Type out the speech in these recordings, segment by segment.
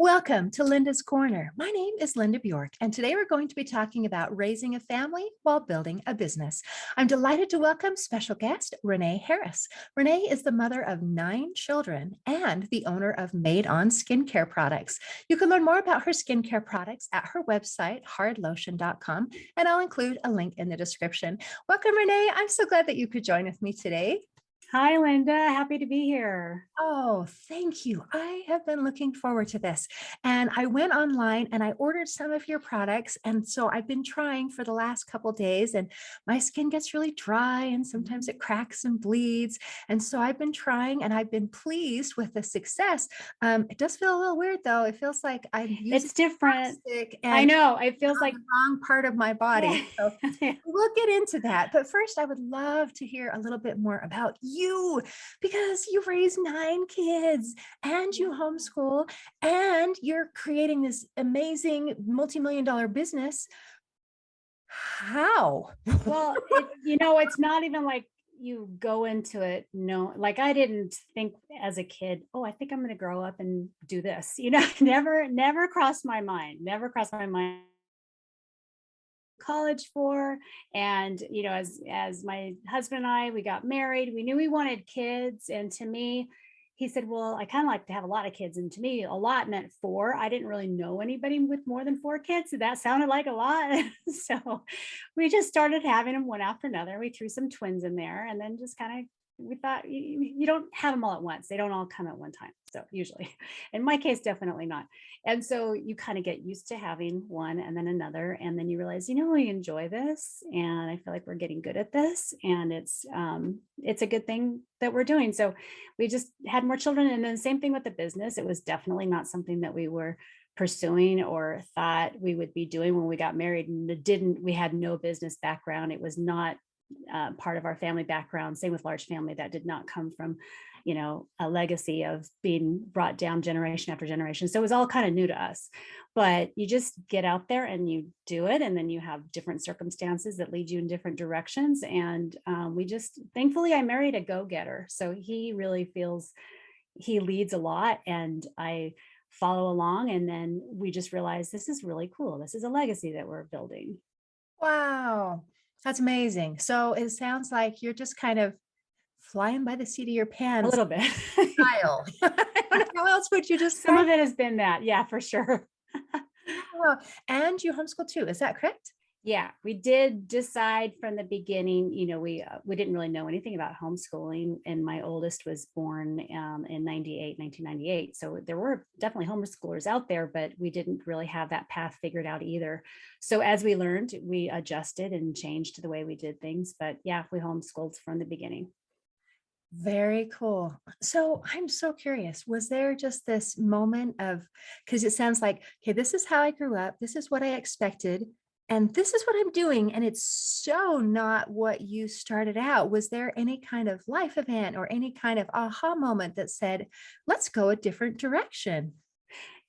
Welcome to Linda's Corner. My name is Linda Bjork, and today we're going to be talking about raising a family while building a business. I'm delighted to welcome special guest Renee Harris. Renee is the mother of 9 children and the owner of Made On Skincare Products. You can learn more about her skincare products at her website, hardlotion.com, and I'll include a link in the description. Welcome, Renee. I'm so glad that you could join with me today. Hi, Linda. Happy to be here. Oh, thank you. I have been looking forward to this. And I went online and I ordered some of your products. And so I've been trying for the last couple of days, and my skin gets really dry and sometimes it cracks and bleeds. And so I've been trying and I've been pleased with the success. It does feel a little weird though. It feels like I'm using It's different. plastic I and know. It feels on like, the wrong part of my body. So yeah. we'll get into that. But first, I would love to hear a little bit more about you because you raise 9 kids and you homeschool and you're creating this amazing multi-million dollar business. How? Well, it's not even like you go into it. No, like I didn't think as a kid, oh, I think I'm going to grow up and do this. Never crossed my mind, never crossed my mind college for. And as my husband and I, we got married, we knew we wanted kids. And to me, he said, well, I kind of like to have a lot of kids. And to me, a lot meant 4. I didn't really know anybody with more than 4 kids, so that sounded like a lot. So we just started having them one after another. We threw some twins in there, and then just kind of, we thought you don't have them all at once, they don't all come at one time, so usually, in my case, definitely not. And so you kind of get used to having one and then another, and then you realize, we enjoy this, and I feel like we're getting good at this, and it's a good thing that we're doing. So we just had more children. And then same thing with the business. It was definitely not something that we were pursuing or thought we would be doing when we got married, and we had no business background. It was not part of our family background. Same with large family. That did not come from a legacy of being brought down generation after generation. So it was all kind of new to us. But you just get out there and you do it, and then you have different circumstances that lead you in different directions. And thankfully, I married a go-getter, so he really feels he leads a lot, and I follow along. And then we just realized, this is really cool, this is a legacy that we're building. Wow, that's amazing. So it sounds like you're just kind of flying by the seat of your A pants little bit. style. How else would you Some describe of it has been that, yeah, for sure. it? And you homeschool too, is that correct? Yeah, we did decide from the beginning. We didn't really know anything about homeschooling, and my oldest was born in 1998. So there were definitely homeschoolers out there, but we didn't really have that path figured out either. So as we learned, we adjusted and changed the way we did things. But yeah, we homeschooled from the beginning. Very cool. So I'm so curious, was there just this moment of, because it sounds like, okay, this is how I grew up, this is what I expected, and this is what I'm doing. And it's so not what you started out. Was there any kind of life event or any kind of aha moment that said, let's go a different direction?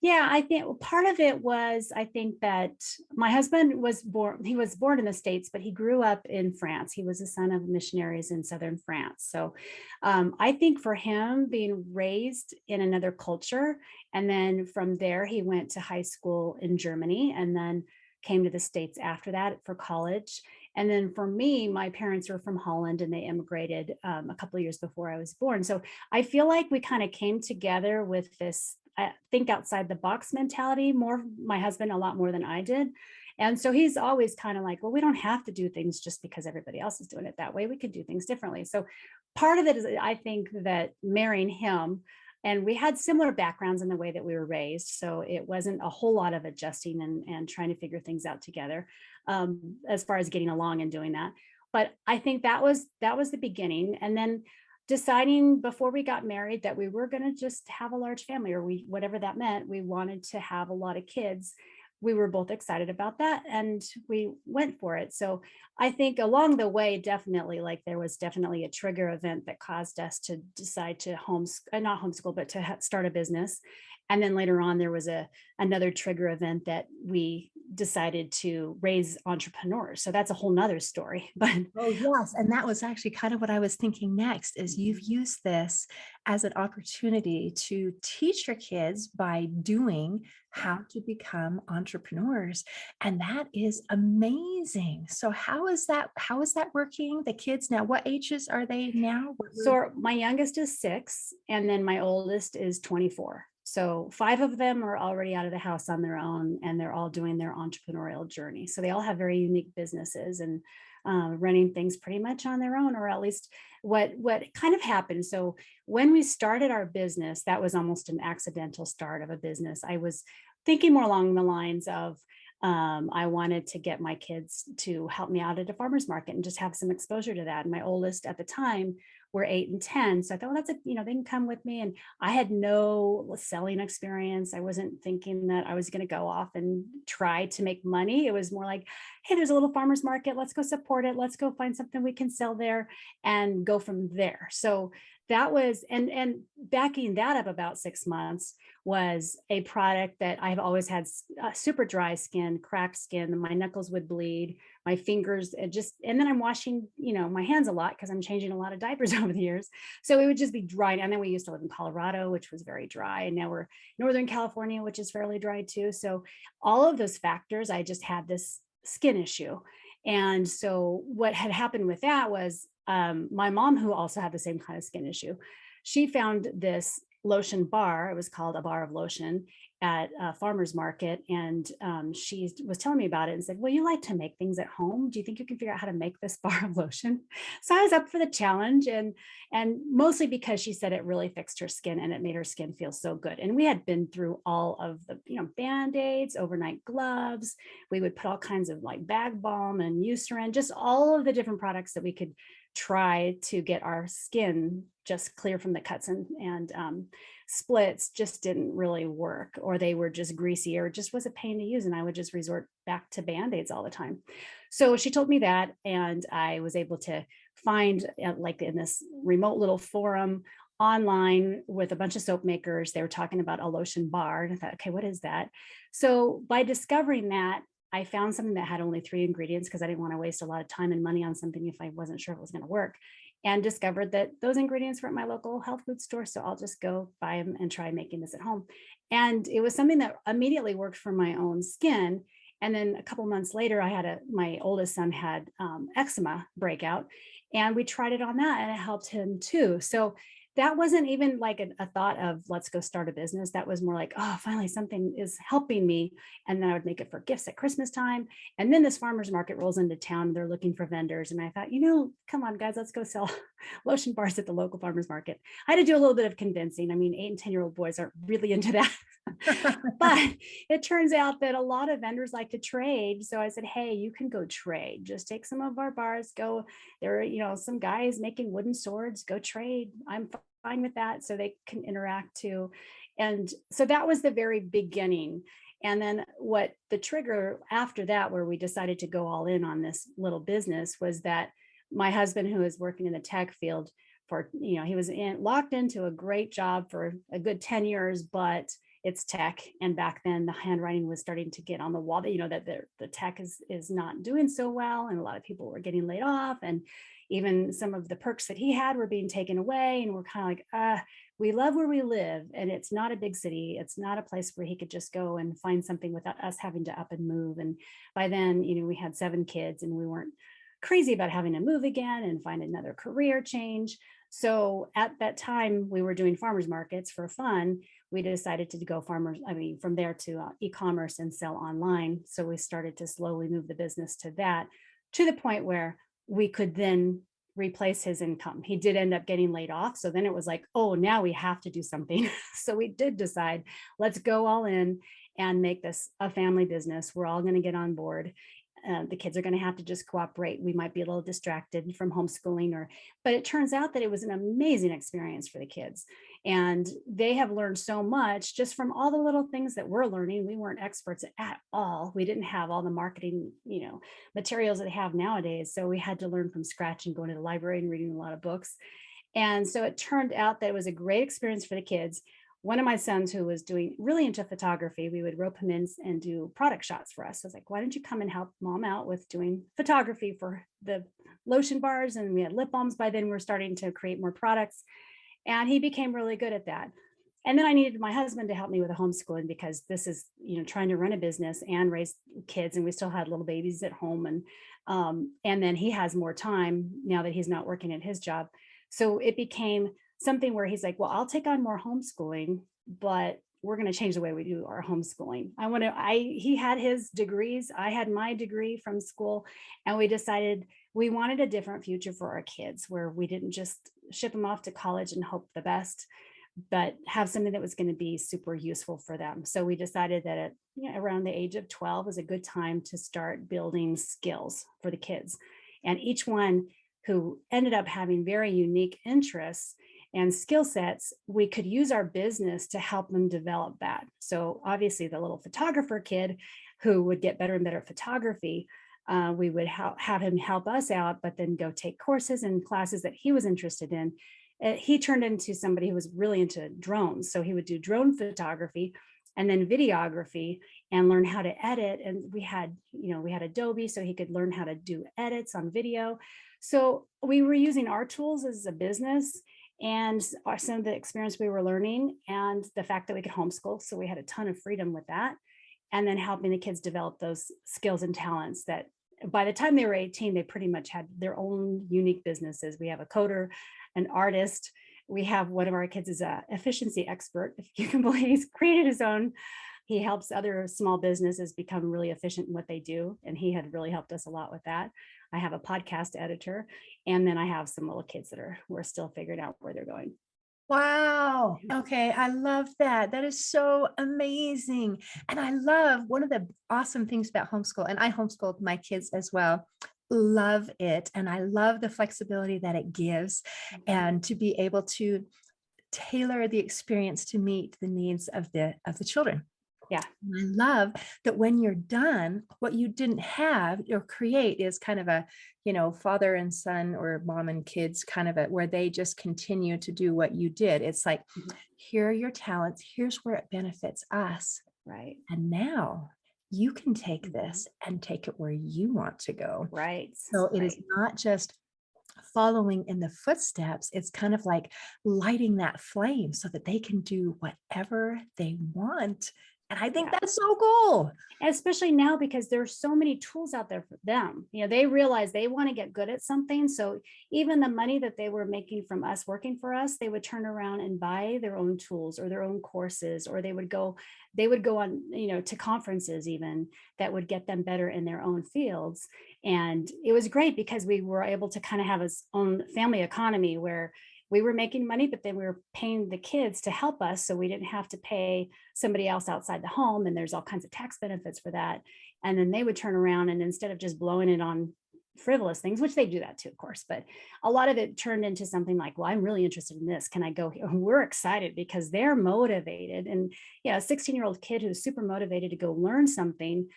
Yeah, I think part of it was, I think that my husband he was born in the States, but he grew up in France. He was a son of missionaries in southern France. So I think for him, being raised in another culture, and then from there, he went to high school in Germany and then came to the States after that for college. And then for me, my parents were from Holland, and they immigrated a couple of years before I was born. So I feel like we kind of came together with this, I think, outside the box mentality, more my husband a lot more than I did. And so he's always kind of like, well, we don't have to do things just because everybody else is doing it that way. We could do things differently. So part of it is, I think, that marrying him, and we had similar backgrounds in the way that we were raised. So it wasn't a whole lot of adjusting and trying to figure things out together, as far as getting along and doing that. But I think that was the beginning. And then deciding before we got married that we were going to just have a large family, or whatever that meant, we wanted to have a lot of kids. We were both excited about that, and we went for it. So I think along the way, definitely, like there was definitely a trigger event that caused us to decide to not homeschool, but to start a business. And then later on, there was another trigger event that we decided to raise entrepreneurs. So that's a whole nother story. But Oh, yes. And that was actually kind of what I was thinking next is you've used this as an opportunity to teach your kids by doing how to become entrepreneurs. And that is amazing. So how is that working? The kids now, what ages are they now? so my youngest is 6, and then my oldest is 24. So 5 of them are already out of the house on their own, and they're all doing their entrepreneurial journey. So they all have very unique businesses and running things pretty much on their own, or at least what kind of happened. So when we started our business, that was almost an accidental start of a business. I was thinking more along the lines of I wanted to get my kids to help me out at a farmer's market and just have some exposure to that. And my oldest at the time were 8 and 10. So I thought, well, they can come with me. And I had no selling experience. I wasn't thinking that I was going to go off and try to make money. It was more like, hey, there's a little farmer's market. Let's go support it. Let's go find something we can sell there and go from there. So that was, and backing that up about 6 months was a product that I've always had super dry skin, cracked skin. My knuckles would bleed, my fingers, and then I'm washing, my hands a lot because I'm changing a lot of diapers over the years. So it would just be dry. And then we used to live in Colorado, which was very dry. And now we're Northern California, which is fairly dry too. So all of those factors, I just had this skin issue. And so what had happened with that was my mom, who also had the same kind of skin issue, she found this lotion bar. It was called a bar of lotion at a farmer's market. And she was telling me about it and said, well, you like to make things at home. Do you think you can figure out how to make this bar of lotion? So I was up for the challenge, and mostly because she said it really fixed her skin and it made her skin feel so good. And we had been through all of the, Band-Aids, overnight gloves. We would put all kinds of like bag balm and Eucerin, just all of the different products that we could try to get our skin just clear from the cuts and splits just didn't really work, or they were just greasy, or it just was a pain to use. And I would just resort back to Band-Aids all the time. So she told me that, and I was able to find like in this remote little forum online with a bunch of soap makers, they were talking about a lotion bar. And I thought, okay, what is that? So by discovering that, I found something that had only 3 ingredients because I didn't want to waste a lot of time and money on something if I wasn't sure if it was going to work, and discovered that those ingredients were at my local health food store. So I'll just go buy them and try making this at home. And it was something that immediately worked for my own skin. And then a couple months later, my oldest son had eczema breakout, and we tried it on that and it helped him too. So that wasn't even like a thought of let's go start a business. That was more like, oh, finally something is helping me. And then I would make it for gifts at Christmas time. And then this farmer's market rolls into town. They're looking for vendors. And I thought, come on, guys, let's go sell lotion bars at the local farmer's market. I had to do a little bit of convincing. I mean, 8 and 10-year-old boys aren't really into that. But it turns out that a lot of vendors like to trade. So I said, hey, you can go trade. Just take some of our bars, go. There are, some guys making wooden swords, go trade. I'm fine with that. So they can interact too. And so that was the very beginning. And then what the trigger after that, where we decided to go all in on this little business, was that my husband, who is working in the tech field for, he was locked into a great job for a good 10 years, but it's tech. And back then the handwriting was starting to get on the wall that, that the tech is not doing so well. And a lot of people were getting laid off, and even some of the perks that he had were being taken away. And we're kind of like, we love where we live, and it's not a big city. It's not a place where he could just go and find something without us having to up and move. And by then, we had 7 kids, and we weren't crazy about having to move again and find another career change. So at that time, we were doing farmers markets for fun. We decided to go from there to e-commerce and sell online. So we started to slowly move the business to that, to the point where we could then replace his income. He did end up getting laid off. So then it was like, oh, now we have to do something. So we did decide, let's go all in and make this a family business. We're all going to get on board. The kids are going to have to just cooperate. We might be a little distracted from homeschooling, but it turns out that it was an amazing experience for the kids. And they have learned so much just from all the little things that we're learning. We weren't experts at all. We didn't have all the marketing, materials that they have nowadays. So we had to learn from scratch and going to the library and reading a lot of books. And so it turned out that it was a great experience for the kids. One of my sons, who was doing really into photography, we would rope him in and do product shots for us. I was like, why don't you come and help mom out with doing photography for the lotion bars? And we had lip balms. By then we're starting to create more products. And he became really good at that. And then I needed my husband to help me with the homeschooling, because this is, trying to run a business and raise kids. And we still had little babies at home. And then he has more time now that he's not working at his job. So it became something where he's like, well, I'll take on more homeschooling, but we're going to change the way we do our homeschooling. He had his degrees. I had my degree from school, and we decided we wanted a different future for our kids, where we didn't just ship them off to college and hope the best, but have something that was going to be super useful for them. So we decided that around the age of 12 was a good time to start building skills for the kids. And each one who ended up having very unique interests and skill sets, we could use our business to help them develop that. So obviously the little photographer kid who would get better and better at photography, we would have him help us out, but then go take courses and classes that he was interested in. He turned into somebody who was really into drones. So he would do drone photography and then videography and learn how to edit. And we had Adobe, so he could learn how to do edits on video. So we were using our tools as a business and some of the experience we were learning and the fact that we could homeschool. So we had a ton of freedom with that. And then helping the kids develop those skills and talents that by the time they were 18, they pretty much had their own unique businesses. We have a coder, an artist. We have one of our kids is an efficiency expert. If you can believe, he's created his own. He helps other small businesses become really efficient in what they do. And he had really helped us a lot with that. I have a podcast editor. And then I have some little kids we're still figuring out where they're going. Wow. Okay. I love that. That is so amazing. And I love one of the awesome things about homeschool, and I homeschooled my kids as well. Love it. And I love the flexibility that it gives, and to be able to tailor the experience to meet the needs of the children. Yeah. And I love that when you're done, what you didn't have or create is kind of a, father and son or mom and kids kind of where they just continue to do what you did. It's like, here are your talents. Here's where it benefits us. Right. And now you can take this and take it where you want to go. Right. So it is not just following in the footsteps. It's kind of like lighting that flame so that they can do whatever they want. And I think that's so cool. And especially now, because there's so many tools out there for them. They realize they want to get good at something. So even the money that they were making from us working for us, they would turn around and buy their own tools or their own courses, or they would go on, to conferences even that would get them better in their own fields. And it was great because we were able to kind of have its own family economy where we were making money, but then we were paying the kids to help us. So we didn't have to pay somebody else outside the home. And there's all kinds of tax benefits for that. And then they would turn around and instead of just blowing it on frivolous things, which they do that too, of course, but a lot of it turned into something like, well, I'm really interested in this. Can I go here? We're excited because they're motivated. And a 16-year-old kid who's super motivated to go learn something,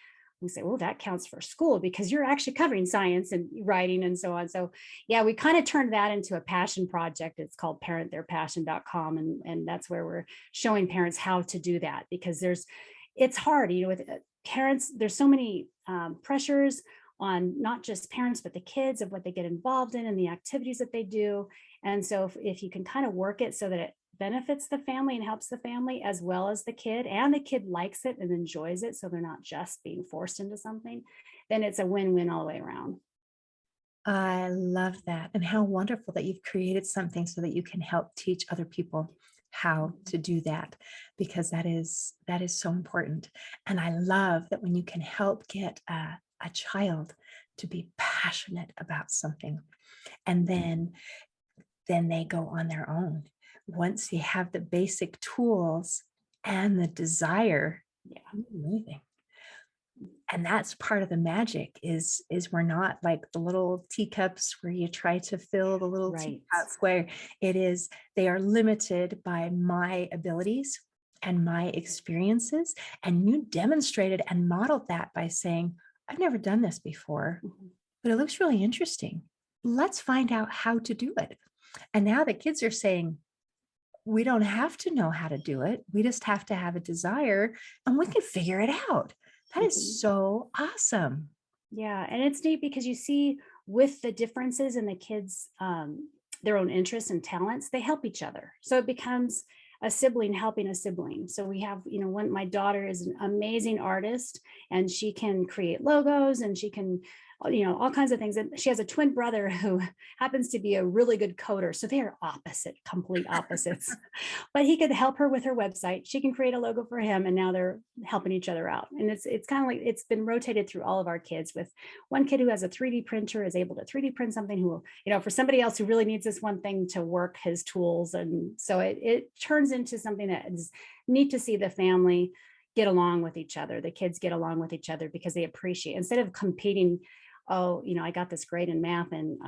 we say, well, that counts for school because you're actually covering science and writing and so on. So we kind of turned that into a passion project. It's called parenttheirpassion.com. And that's where we're showing parents how to do that, because it's hard, with parents, there's so many pressures on not just parents, but the kids of what they get involved in and the activities that they do. And so if you can kind of work it so that it benefits the family and helps the family as well as the kid, and the kid likes it and enjoys it, so they're not just being forced into something, then it's a win-win all the way around. I love that. And how wonderful that you've created something so that you can help teach other people how to do that, because that is so important. And I love that when you can help get a child to be passionate about something, and then they go on their own. Once you have the basic tools and the desire, anything. And that's part of the magic is we're not like the little teacups where you try to fill the little Right. teacups where it is, they are limited by my abilities and my experiences. And you demonstrated and modeled that by saying, I've never done this before, Mhm. but it looks really interesting. Let's find out how to do it. And now the kids are saying, we don't have to know how to do it. We just have to have a desire and we can figure it out. That is Mhm. so awesome. Yeah, and it's neat because you see with the differences in the kids, their own interests and talents, they help each other. So it becomes a sibling helping a sibling. So we have, one my daughter is an amazing artist and she can create logos and she can, all kinds of things. And she has a twin brother who happens to be a really good coder. So they are complete opposites. But he could help her with her website. She can create a logo for him, and now they're helping each other out. And it's kind of like it's been rotated through all of our kids. With one kid who has a 3D printer is able to 3D print something. Who will, for somebody else who really needs this one thing to work his tools, and so it turns into something that is neat to see the family get along with each other. The kids get along with each other because they appreciate instead of competing. Oh, I got this grade in math and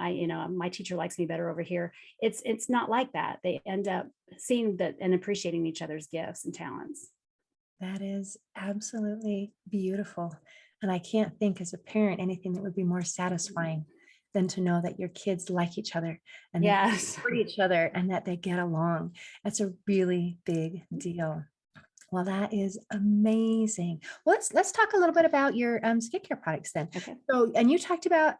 my teacher likes me better over here. It's not like that. They end up seeing that and appreciating each other's gifts and talents. That is absolutely beautiful. And I can't think as a parent anything that would be more satisfying than to know that your kids like each other and they Yes. support each other and that they get along. That's a really big deal. Well, that is amazing. Well, let's talk a little bit about your skincare products then. Okay. So, and you talked about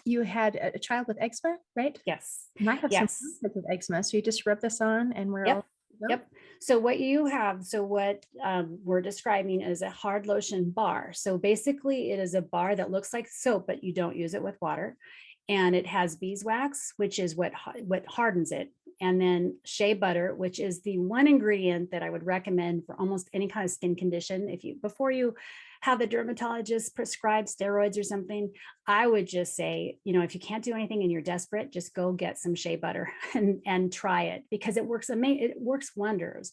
you had a child with eczema, right? Yes. And I have some Yes. kids with eczema, so you just rub this on, and we're all Yep. go. Yep. So what we're describing is a hard lotion bar. So basically, it is a bar that looks like soap, but you don't use it with water, and it has beeswax, which is what hardens it, and then shea butter, which is the one ingredient that I would recommend for almost any kind of skin condition. If you before you have the dermatologist prescribe steroids or something, I would just say, if you can't do anything and you're desperate, just go get some shea butter and try it because it works amazing. It works wonders.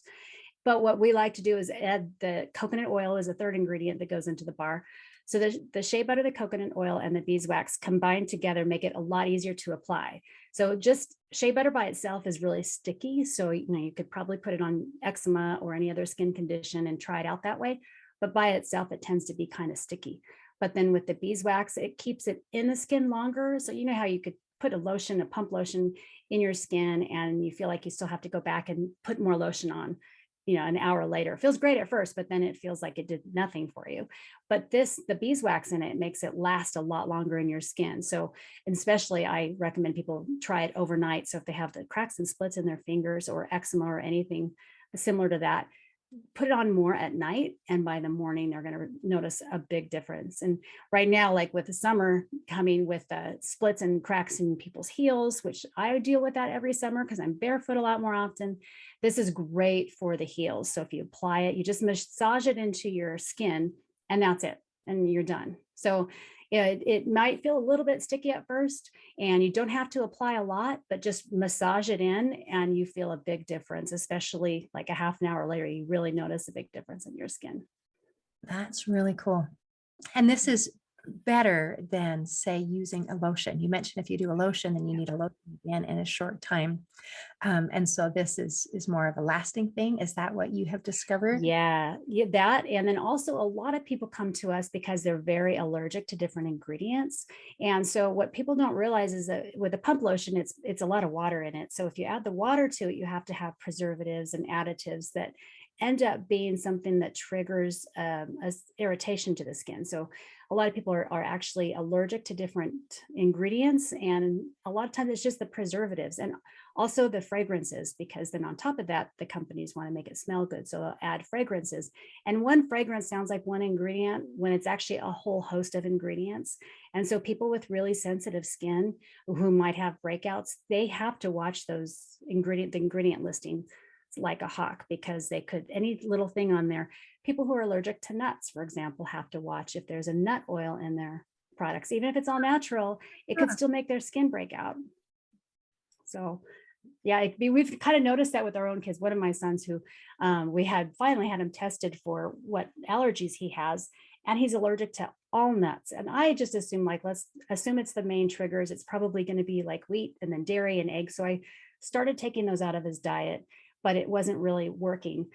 But what we like to do is add the coconut oil as a third ingredient that goes into the bar. So the shea butter, the coconut oil, and the beeswax combined together make it a lot easier to apply. So just shea butter by itself is really sticky. So you could probably put it on eczema or any other skin condition and try it out that way. But by itself, it tends to be kind of sticky. But then with the beeswax, it keeps it in the skin longer. So you know how you could put a pump lotion in your skin, and you feel like you still have to go back and put more lotion on, an hour later. It feels great at first, but then it feels like it did nothing for you. But the beeswax in it makes it last a lot longer in your skin. So, and especially I recommend people try it overnight. So if they have the cracks and splits in their fingers or eczema or anything similar to that, put it on more at night, and by the morning they're going to notice a big difference. And right now, like with the summer coming with the splits and cracks in people's heels, which I deal with that every summer because I'm barefoot a lot more often, this is great for the heels. So if you apply it, you just massage it into your skin, and that's it, and you're done. So yeah, it might feel a little bit sticky at first, and you don't have to apply a lot, but just massage it in and you feel a big difference, especially like a half an hour later, you really notice a big difference in your skin. That's really cool. And this is better than, say, using a lotion. You mentioned if you do a lotion, then you Yeah. need a lotion again in a short time. And so this is more of a lasting thing. Is that what you have discovered? Yeah, that. And then also a lot of people come to us because they're very allergic to different ingredients. And so what people don't realize is that with a pump lotion, it's a lot of water in it. So if you add the water to it, you have to have preservatives and additives that end up being something that triggers irritation to the skin. So a lot of people are actually allergic to different ingredients. And a lot of times it's just the preservatives. And also the fragrances, because then on top of that, the companies want to make it smell good. So they'll add fragrances. And one fragrance sounds like one ingredient when it's actually a whole host of ingredients. And so people with really sensitive skin who might have breakouts, they have to watch the ingredient listing like a hawk, because they could, any little thing on there. People who are allergic to nuts, for example, have to watch if there's a nut oil in their products. Even if it's all natural, it could Huh. still make their skin break out. So yeah, we've kind of noticed that with our own kids. One of my sons who we had finally had him tested for what allergies he has, and he's allergic to all nuts. And I just assume, like, let's assume it's the main triggers. It's probably going to be like wheat and then dairy and eggs. So I started taking those out of his diet, but it wasn't really working.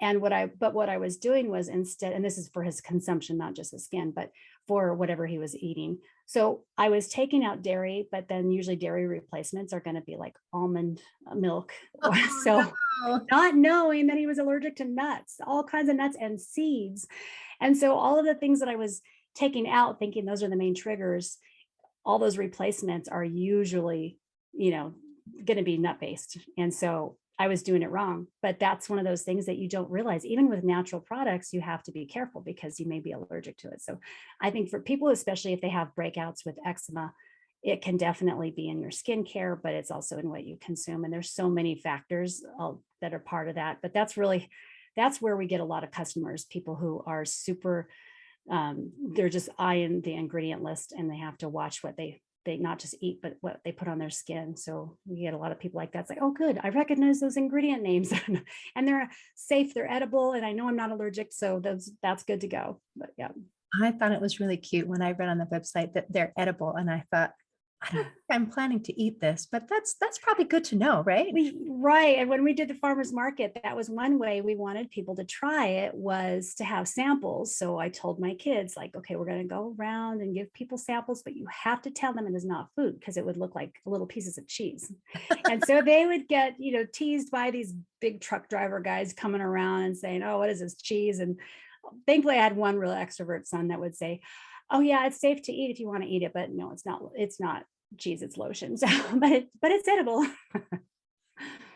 And what I was doing was, instead, and this is for his consumption, not just his skin, but for whatever he was eating. So I was taking out dairy, but then usually dairy replacements are going to be like almond milk. Or Oh, so, no. not knowing that he was allergic to nuts, all kinds of nuts and seeds. And so all of the things that I was taking out, thinking those are the main triggers, all those replacements are usually, you know, going to be nut based. And so I was doing it wrong. But that's one of those things that you don't realize. Even with natural products, you have to be careful because you may be allergic to it. So I think for people, especially if they have breakouts with eczema, it can definitely be in your skincare, but it's also in what you consume. And there's so many factors that are part of that. But that's where we get a lot of customers, people who are super, they're just eyeing the ingredient list, and they have to watch what they not just eat, but what they put on their skin. So we get a lot of people like that. It's like, oh, good, I recognize those ingredient names, and they're safe, they're edible, and I know I'm not allergic, so that's good to go. But yeah. I thought it was really cute when I read on the website that they're edible, and I thought, I don't think I'm planning to eat this, but that's probably good to know, right? Right. And when we did the farmers market, that was one way we wanted people to try it, was to have samples. So I told my kids, like, okay, we're going to go around and give people samples, but you have to tell them it is not food, because it would look like little pieces of cheese. And so they would get, teased by these big truck driver guys coming around and saying, oh, what is this cheese? And thankfully I had one real extrovert son that would say, oh yeah, it's safe to eat if you want to eat it, but no, it's not cheese, it's lotion. So, but it's edible.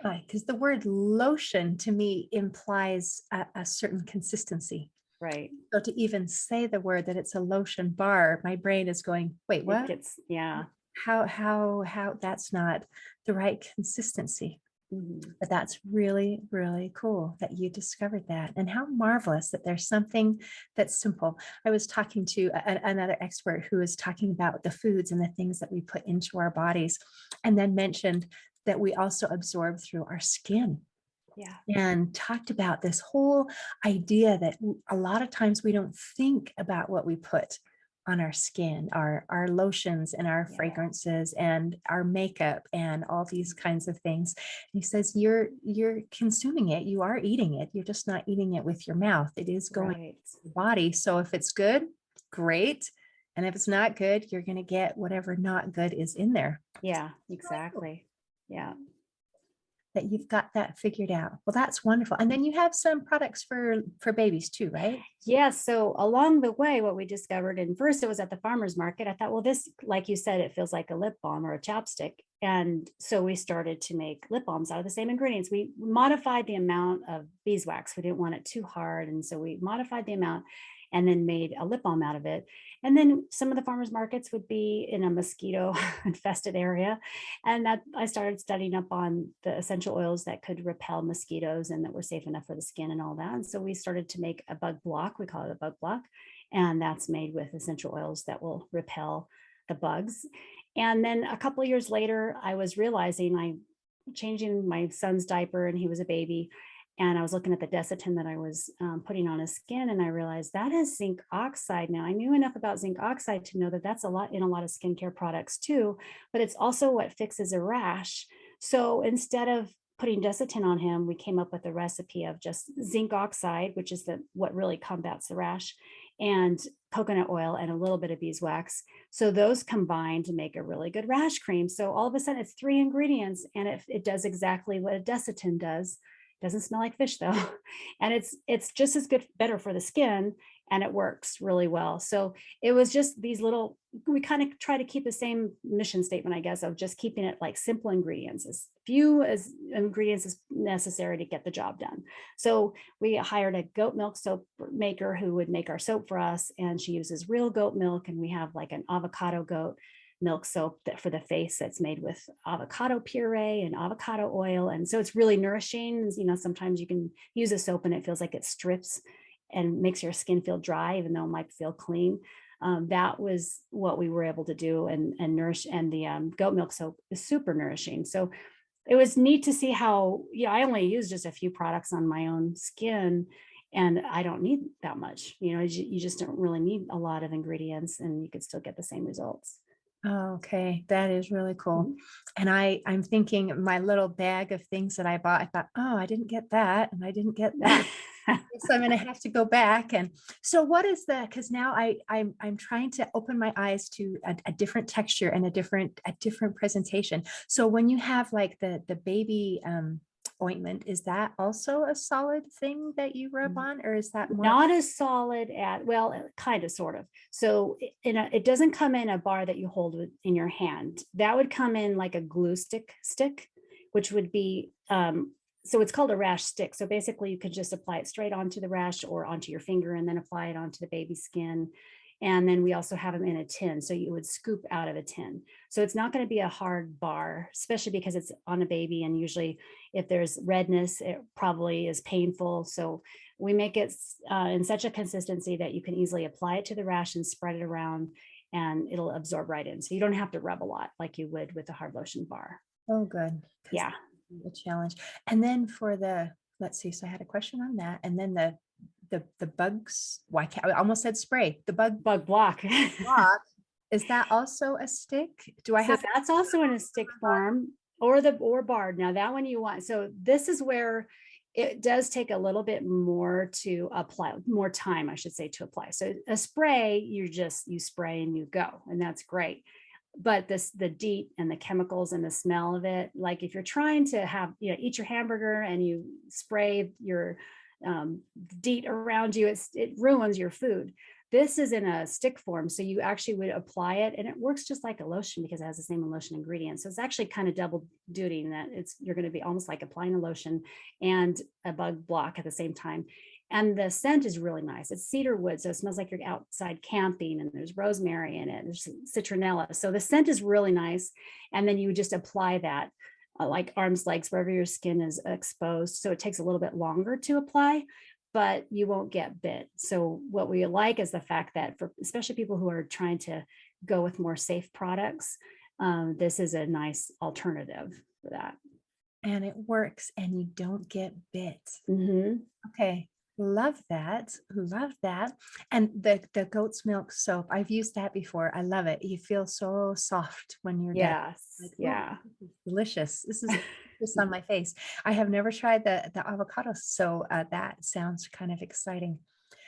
Because the word lotion to me implies a certain consistency. Right. So to even say the word that it's a lotion bar, my brain is going, wait, It what? gets, yeah. How that's not the right consistency. Mhm. But that's really, really cool that you discovered that. And how marvelous that there's something that's simple. I was talking to another expert who was talking about the foods and the things that we put into our bodies, and then mentioned that we also absorb through our skin, Yeah. and talked about this whole idea that a lot of times we don't think about what we put on our skin, our lotions and our Yeah. fragrances and our makeup and all these kinds of things. And he says you're consuming it, you are eating it, you're just not eating it with your mouth. It is going Right. to your body. So if it's good, great. And if it's not good, you're going to get whatever not good is in there. Yeah, exactly. Yeah. That you've got that figured out. Well, that's wonderful. And then you have some products for babies too, right? Yeah. So along the way, what we discovered, and first it was at the farmer's market, I thought, well, this, like you said, it feels like a lip balm or a chapstick. And so we started to make lip balms out of the same ingredients. We modified the amount of beeswax. We didn't want it too hard. And so we modified the amount and then made a lip balm out of it. And then some of the farmers markets would be in a mosquito infested area. And that I started studying up on the essential oils that could repel mosquitoes and that were safe enough for the skin and all that. And so we started to make a bug block. We call it a bug block. And that's made with essential oils that will repel the bugs. And then a couple of years later, I was realizing I changing my son's diaper, and he was a baby. And I was looking at the Desitin that I was putting on his skin, and I realized that is zinc oxide. Now, I knew enough about zinc oxide to know that that's a lot in a lot of skincare products too, but it's also what fixes a rash. So instead of putting Desitin on him, we came up with a recipe of just zinc oxide, which is what really combats the rash, and coconut oil and a little bit of beeswax. So those combine to make a really good rash cream. So all of a sudden it's 3 ingredients, and it does exactly what a Desitin does. Doesn't smell like fish though. And it's just as good, better for the skin, and it works really well. So it was just these little, we kind of try to keep the same mission statement, I guess, of just keeping it like simple ingredients, as few as ingredients as necessary to get the job done. So we hired a goat milk soap maker who would make our soap for us, and she uses real goat milk, and we have like an avocado goat milk soap that for the face that's made with avocado puree and avocado oil. And so it's really nourishing. Sometimes you can use a soap and it feels like it strips and makes your skin feel dry, even though it might feel clean. That was what we were able to do, and nourish. And the goat milk soap is super nourishing. So it was neat to see how, I only use just a few products on my own skin, And I don't need that much, you just don't really need a lot of ingredients and you could still get the same results. Oh, okay, that is really cool. Mhm. And I'm thinking my little bag of things that I bought, I thought, oh, I didn't get that and I didn't get that. So I'm gonna have to go back. And so what is the, because now I'm trying to open my eyes to a different texture and a different presentation. So when you have like the baby ointment, is that also a solid thing that you rub on, or is that more? Not as solid at, well, kind of, sort of. So it doesn't come in a bar that you hold in your hand. That would come in like a glue stick, which would be, so it's called a rash stick. So basically you could just apply it straight onto the rash or onto your finger and then apply it onto the baby skin. And then we also have them in a tin. So you would scoop out of a tin. So it's not going to be a hard bar, especially because it's on a baby. And usually if there's redness, it probably is painful. So we make it in such a consistency that you can easily apply it to the rash and spread it around and it'll absorb right in. So you don't have to rub a lot like you would with a hard lotion bar. Oh, good. 'Cause Yeah. the challenge. And then for the, let's see, so I had a question on that. And then the bugs, why can't I almost said spray, the bug Bug block. block, is that also a stick? Do I So have to? that's also in a stick form or barred. Now that one you want. So this is where it does take a little bit more to apply, more time, I should say, to apply. So a spray, you spray and you go, and that's great. But the DEET and the chemicals and the smell of it, like if you're trying to have, eat your hamburger and you spray your DEET around you, it ruins your food. This is in a stick form, so you actually would apply it, and it works just like a lotion because it has the same lotion ingredient. So it's actually kind of double duty in that you're going to be almost like applying a lotion and a bug block at the same time. And the scent is really nice. It's cedar wood, so it smells like you're outside camping, and there's rosemary in it. There's citronella, so the scent is really nice. And then you just apply that like arm's length wherever your skin is exposed. So it takes a little bit longer to apply, but you won't get bit. So what we like is the fact that for especially people who are trying to go with more safe products, this is a nice alternative for that. And it works and you don't get bit. Mhm. Okay. Love that. Love that. And the goat's milk soap, I've used that before. I love it. You feel so soft when you're done. Yes. Like, oh, Yeah. this is delicious. This is just on my face. I have never tried the avocado, so that sounds kind of exciting.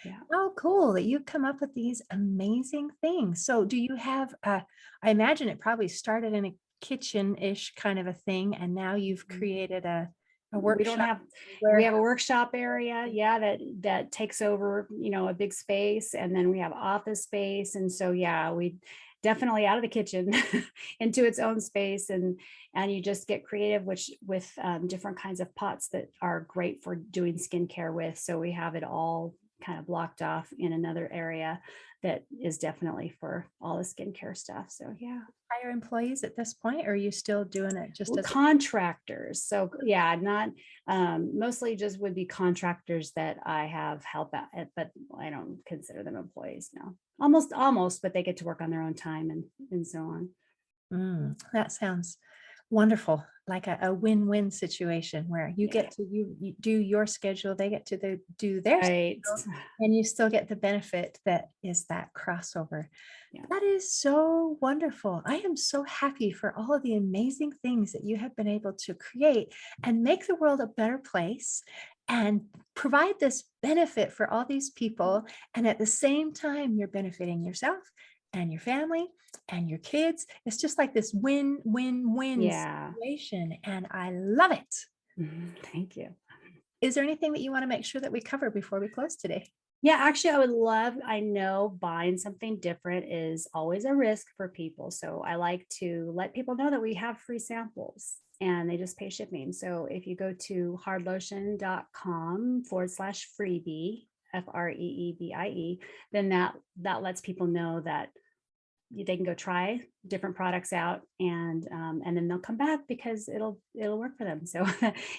Yeah. Oh, cool that you've come up with these amazing things. So do you have, I imagine it probably started in a kitchen-ish kind of a thing, and now you've created a We don't workshop have we where. have a workshop area, yeah, that takes over, a big space, and then we have office space. And so yeah, we definitely out of the kitchen into its own space. And you just get creative, which with different kinds of pots that are great for doing skincare with. So we have it all kind of blocked off in another area that is definitely for all the skincare stuff. So yeah. Hire employees at this point, or are you still doing it just as Contractors. So yeah, not mostly just would be contractors that I have help out at, but I don't consider them employees now. Almost, but they get to work on their own time and so on. That sounds wonderful, like a win-win situation where you Yeah. get to you do your schedule, they get to do their Right. schedule, and you still get the benefit that is that crossover. Yeah. That is so wonderful. I am so happy for all of the amazing things that you have been able to create and make the world a better place and provide this benefit for all these people. And at the same time, you're benefiting yourself and your family and your kids. It's just like this win-win-win Yeah. situation. And I love it. Thank you. Is there anything that you want to make sure that we cover before we close today? Yeah, actually, I know buying something different is always a risk for people. So I like to let people know that we have free samples and they just pay shipping. So if you go to hardlotion.com/freebie, FREEBIE, then that lets people know that they can go try different products out and then they'll come back because it'll work for them. So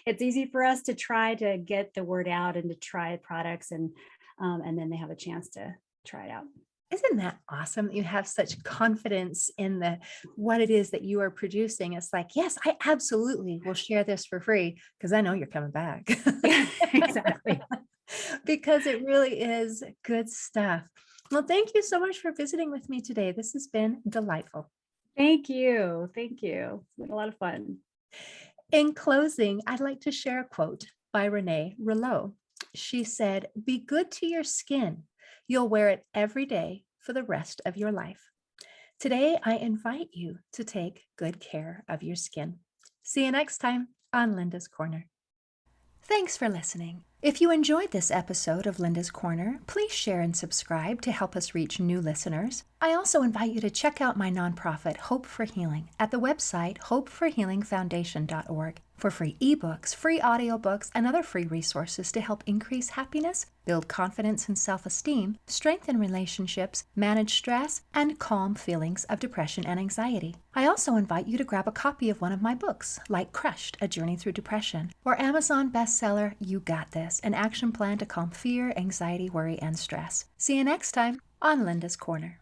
it's easy for us to try to get the word out and to try products and then they have a chance to try it out. Isn't that awesome that you have such confidence in what it is that you are producing? It's like, yes, I absolutely will share this for free because I know you're coming back. Yeah, exactly. because it really is good stuff. Well, thank you so much for visiting with me today. This has been delightful. Thank you. Thank you. It's been a lot of fun. In closing, I'd like to share a quote by Renee Harris. She said, "Be good to your skin. You'll wear it every day for the rest of your life." Today, I invite you to take good care of your skin. See you next time on Linda's Corner. Thanks for listening. If you enjoyed this episode of Linda's Corner, please share and subscribe to help us reach new listeners. I also invite you to check out my nonprofit, Hope for Healing, at the website hopeforhealingfoundation.org for free ebooks, free audiobooks, and other free resources to help increase happiness, build confidence and self-esteem, strengthen relationships, manage stress, and calm feelings of depression and anxiety. I also invite you to grab a copy of one of my books, like Crushed, A Journey Through Depression, or Amazon bestseller, You Got This, an action plan to calm fear, anxiety, worry, and stress. See you next time on Linda's Corner.